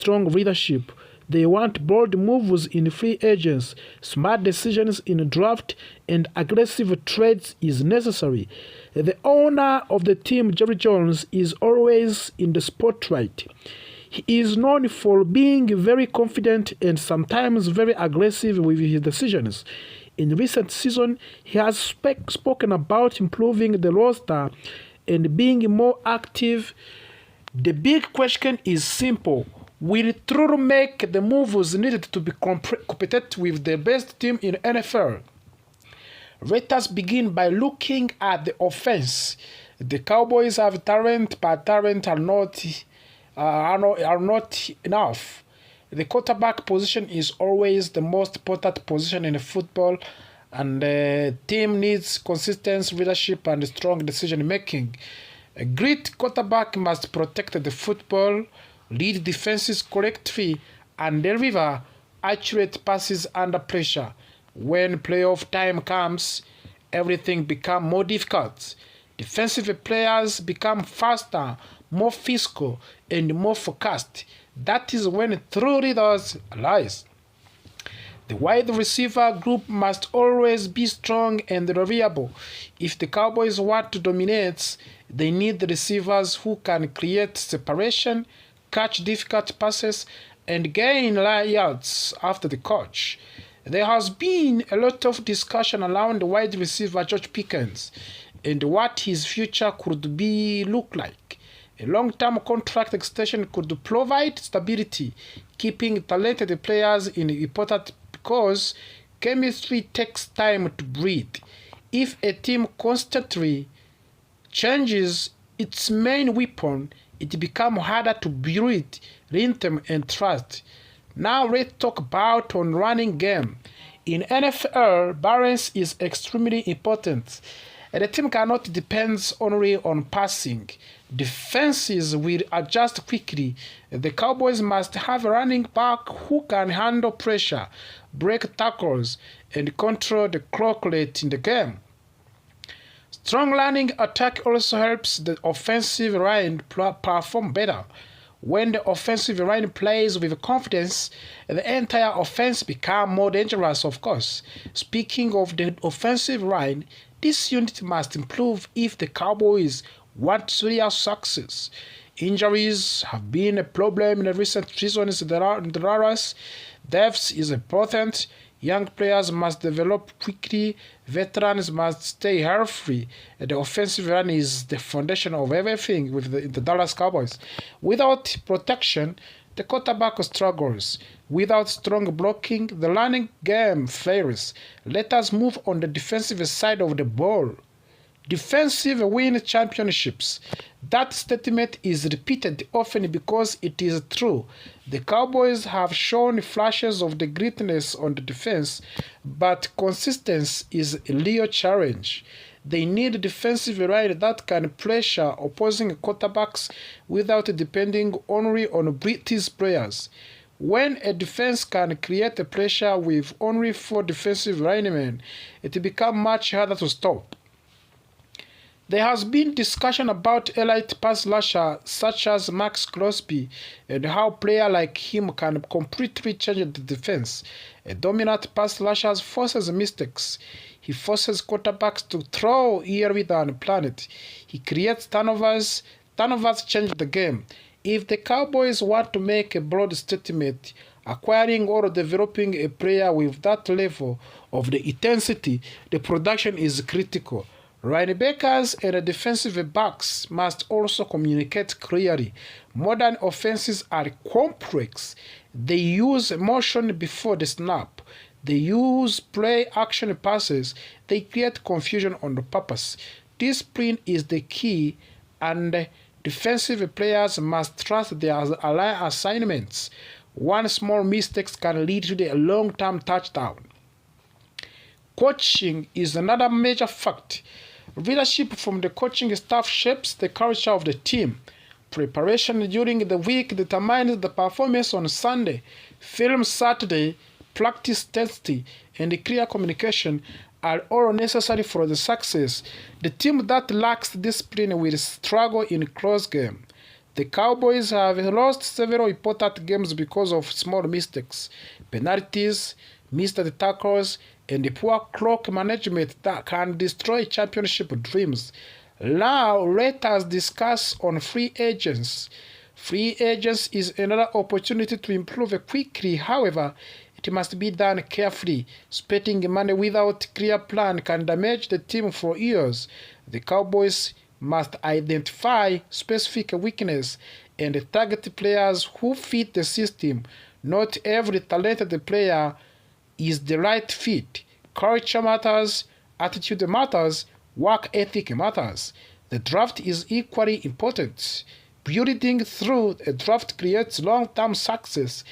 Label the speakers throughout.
Speaker 1: strong leadership. They want bold moves in free agents, smart decisions in draft, and aggressive trades is necessary. The owner of the team, Jerry Jones, is always in the spotlight. He is known for being very confident and sometimes very aggressive with his decisions. In recent season, he has spoken about improving the roster and being more active. The big question is simple. Will it truly make the moves needed to be competitive with the best team in NFL? Let us begin by looking at the offense. The Cowboys have talent, but talent are not enough. The quarterback position is always the most important position in football, and the team needs consistent leadership and strong decision making. A great quarterback must protect the football, lead defenses correctly, and deliver accurate passes under pressure. When playoff time comes, everything becomes more difficult. Defensive players become faster, more physical, and more focused. That is when true leaders lies. The wide receiver group must always be strong and reliable. If the Cowboys want to dominate, they need receivers who can create separation, catch difficult passes, and gain yards after the catch. There has been a lot of discussion around the wide receiver George Pickens and what his future could look like. A long-term contract extension could provide stability, keeping talented players in important because chemistry takes time to breathe. If a team constantly changes its main weapon, it becomes harder to build rhythm and trust. Now let's talk about on running game. In NFL, balance is extremely important. The team cannot depend only on passing. Defenses will adjust quickly. The Cowboys must have a running back who can handle pressure, break tackles, and control the clock rate in the game. Strong running attack also helps the offensive line perform better. When the offensive line plays with confidence, the entire offense becomes more dangerous, of course. Speaking of the offensive line, this unit must improve if the Cowboys want real success. Injuries have been a problem in the recent seasons in Dallas. Depth is important. Young players must develop quickly. Veterans must stay healthy. The offensive line is the foundation of everything with the Dallas Cowboys. Without protection, the quarterback struggles. Without strong blocking, the running game fails. Let us move on the defensive side of the ball. Defensive win championships. That statement is repeated often because it is true. The Cowboys have shown flashes of the greatness on the defense, but consistency is a real challenge. They need a defensive line that can pressure opposing quarterbacks without depending only on British players. When a defense can create a pressure with only 4 defensive linemen, it becomes much harder to stop. There has been discussion about elite pass rushers such as Max Crosby and how a player like him can completely change the defense. A dominant pass rusher forces mistakes. He forces quarterbacks to throw earlier than planned. He creates turnovers. Turnovers change the game. If the Cowboys want to make a broad statement, acquiring or developing a player with that level of the intensity, the production is critical. Linebackers and defensive backs must also communicate clearly. Modern offenses are complex. They use motion before the snap. They use play-action passes. They create confusion on purpose. Discipline is the key, and defensive players must trust their assignments. One small mistake can lead to a long-term touchdown. Coaching is another major fact. Leadership from the coaching staff shapes the culture of the team. Preparation during the week determines the performance on Sunday. Film Saturday, practice testing, and clear communication are all necessary for the success. The team that lacks discipline will struggle in close game. The Cowboys have lost several important games because of small mistakes, penalties, missed tackles, and poor clock management that can destroy championship dreams. Now, let us discuss on free agents. Free agents is another opportunity to improve quickly. However, it must be done carefully. Spending money without clear plan can damage the team for years. The Cowboys must identify specific weaknesses and target players who fit the system. Not every talented player is the right fit. Culture matters, attitude matters, work ethic matters. The draft is equally important. Building through a draft creates long-term success.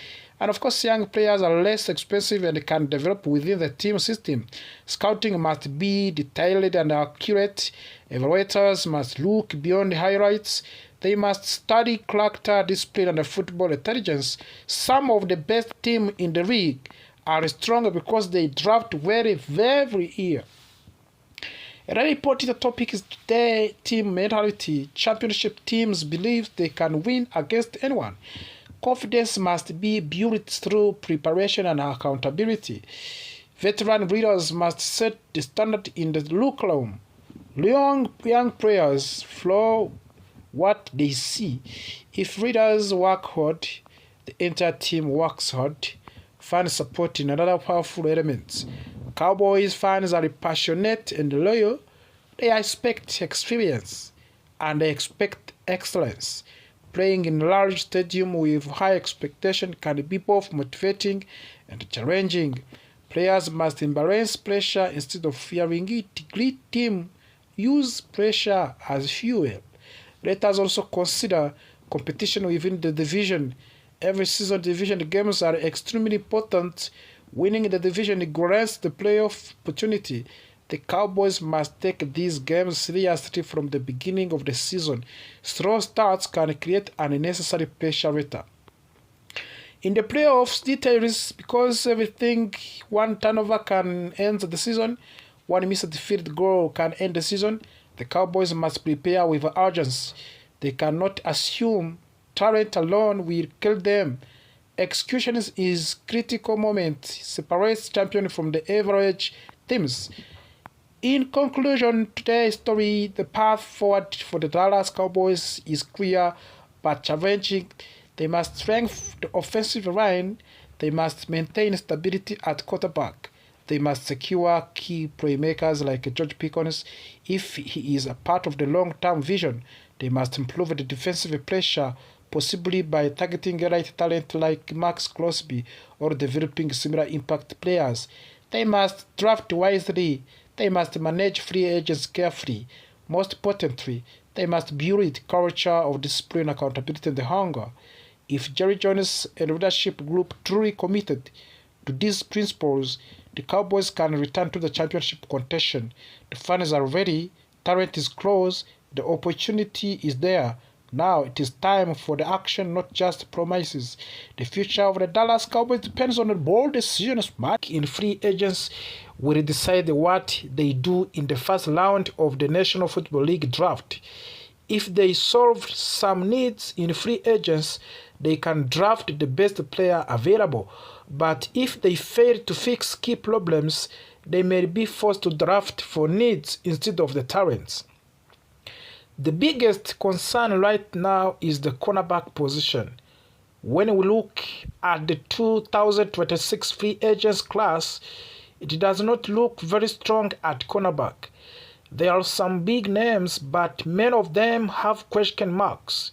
Speaker 1: And of course, young players are less expensive and can develop within the team system. Scouting must be detailed and accurate. Evaluators must look beyond highlights. They must study character, discipline, and football intelligence. Some of the best teams in the league are strong because they draft very every year. A very important topic is today team mentality. Championship teams believe they can win against anyone. Confidence must be built through preparation and accountability. Veteran leaders must set the standard in the locker room. Young players follow what they see. If leaders work hard, the entire team works hard. Fans support in another powerful element. Cowboys fans are passionate and loyal. They expect experience and they expect excellence. Playing in a large stadium with high expectation can be both motivating and challenging. Players must embrace pressure instead of fearing it. Great teams use pressure as fuel. Let us also consider competition within the division. Every season division games are extremely important. Winning the division grants the playoff opportunity. The Cowboys must take these games seriously from the beginning of the season. Slow starts can create unnecessary pressure later. In the playoffs, details because everything, one turnover can end the season, one missed field goal can end the season. The Cowboys must prepare with urgency. They cannot assume talent alone will kill them. Execution is critical moment, separates champion from the average teams. In conclusion, today's story, the path forward for the Dallas Cowboys is clear but challenging. They must strengthen the offensive line. They must maintain stability at quarterback. They must secure key playmakers like George Pickens if he is a part of the long-term vision. They must improve the defensive pressure, possibly by targeting right talent like Max Crosby or developing similar impact players. They must draft wisely. They must manage free agents carefully. Most importantly, they must build culture of discipline, accountability, and hunger. If Jerry Jones and leadership group truly committed to these principles, the Cowboys can return to the championship contention. The fans are ready, talent is close, the opportunity is there. Now it is time for the action, not just promises. The future of the Dallas Cowboys depends on the bold decisions made in free agents will decide what they do in the first round of the National Football League draft. If they solve some needs in free agents, they can draft the best player available. But if they fail to fix key problems, they may be forced to draft for needs instead of the talents. The biggest concern right now is the cornerback position. When we look at the 2026 free agents class, it does not look very strong at cornerback. There are some big names, but many of them have question marks.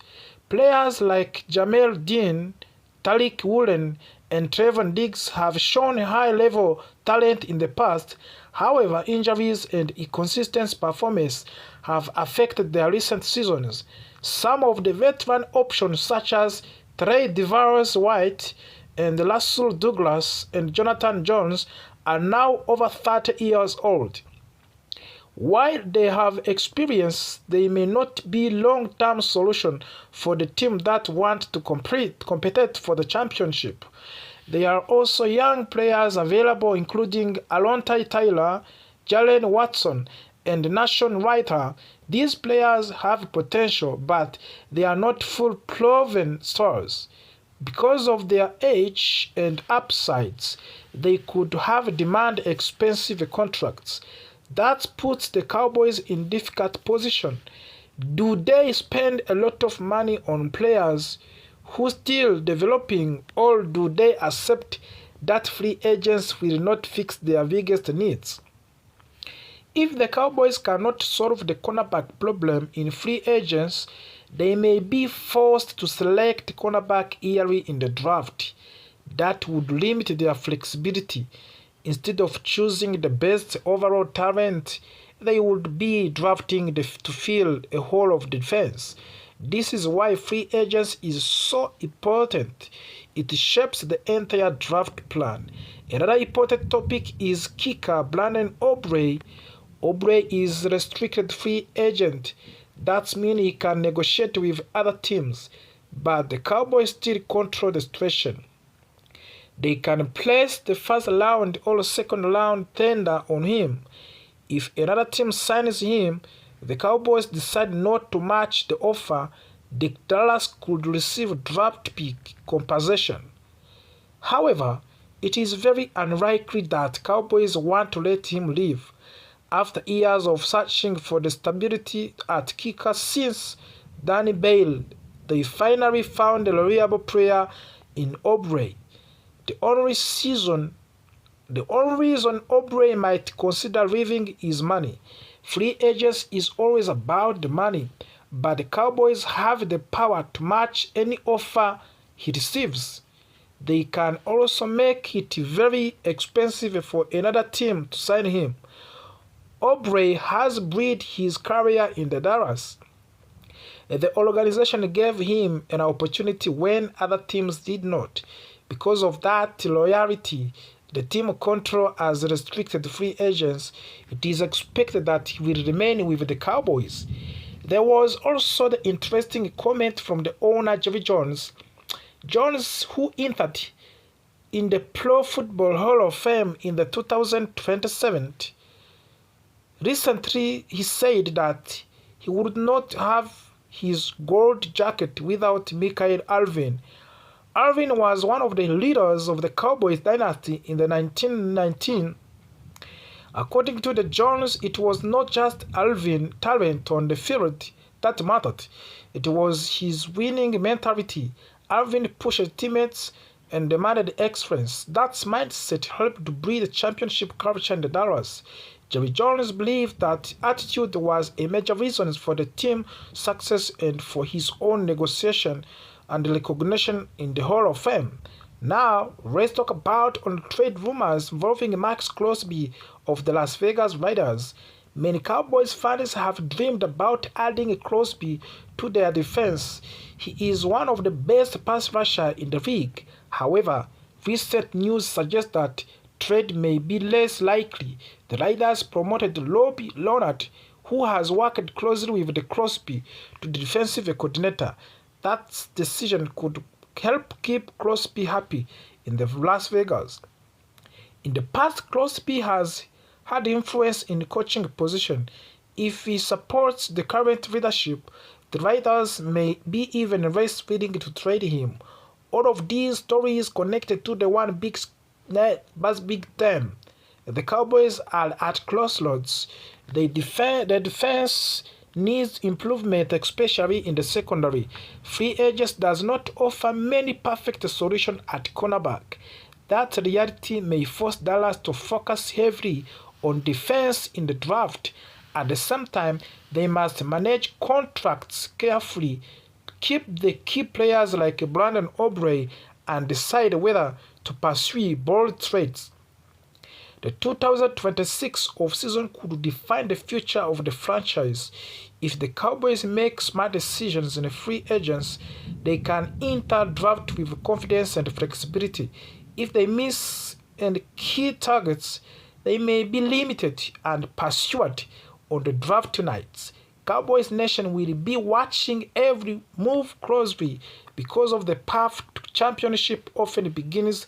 Speaker 1: Players like Jamel Dean, Tariq Woolen, and Trevon Diggs have shown high-level talent in the past. However, injuries and inconsistent performance have affected their recent seasons. Some of the veteran options such as Trey DeVaris White and Russell Douglas and Jonathan Jones are now over 30 years old. While they have experience, they may not be long-term solution for the team that want to compete for the championship. There are also young players available including Alontae Tyler, Jalen Watson, and Nation writer, these players have potential, but they are not full proven stars. Because of their age and upsides, they could have demand expensive contracts. That puts the Cowboys in difficult position. Do they spend a lot of money on players who still developing, or do they accept that free agents will not fix their biggest needs? If the Cowboys cannot solve the cornerback problem in free agents, they may be forced to select cornerback early in the draft. That would limit their flexibility. Instead of choosing the best overall talent, they would be drafting to fill a hole of defense. This is why free agents is so important. It shapes the entire draft plan. Another important topic is kicker Brandon Aubrey. Aubrey is a restricted free agent. That means he can negotiate with other teams, but the Cowboys still control the situation. They can place the first round or second round tender on him. If another team signs him, the Cowboys decide not to match the offer, the Dallas could receive draft pick compensation. However, it is very unlikely that Cowboys want to let him leave. After years of searching for the stability at kicker since Danny Bale, they finally found a reliable player in Aubrey. The only reason Aubrey might consider leaving is money. Free agents is always about the money, but the Cowboys have the power to match any offer he receives. They can also make it very expensive for another team to sign him. Aubrey has built his career in the Dallas. The organization gave him an opportunity when other teams did not. Because of that loyalty, the team control as restricted free agents, it is expected that he will remain with the Cowboys. There was also the interesting comment from the owner Jerry Jones. Jones, who entered in the Pro Football Hall of Fame in the 2027, recently he said that he would not have his gold jacket without Michael Irvin. Irvin was one of the leaders of the Cowboys dynasty in the 1919. According to the Jones, it was not just Irvin's talent on the field that mattered. It was his winning mentality. Irvin pushed teammates and demanded excellence. That mindset helped to breed a championship culture in the Dallas. Jerry Jones believed that attitude was a major reason for the team's success and for his own negotiation and recognition in the Hall of Fame. Now, let's talk about on-trade rumors involving Max Crosby of the Las Vegas Raiders. Many Cowboys fans have dreamed about adding Crosby to their defense. He is one of the best pass rushers in the league. However, recent news suggests that trade may be less likely. The Raiders promoted Robbie Leonard, who has worked closely with the Crosby, to the defensive coordinator. That decision could help keep Crosby happy in the Las Vegas. In the past, Crosby has had influence in the coaching position. If he supports the current leadership, the Raiders may be even less willing to trade him. All of these stories connected to the one big term. The Cowboys are at crossroads. The defense needs improvement, especially in the secondary. Free agents does not offer many perfect solutions at cornerback. That reality may force Dallas to focus heavily on defense in the draft. At the same time, they must manage contracts carefully, keep the key players like Brandon Aubrey, and decide whether to pursue bold trades. The 2026 offseason could define the future of the franchise. If the Cowboys make smart decisions in free agents, they can enter draft with confidence and flexibility. If they miss and key targets, they may be limited and pursued on the draft nights. Cowboys Nation will be watching every move closely because of the path to championship often begins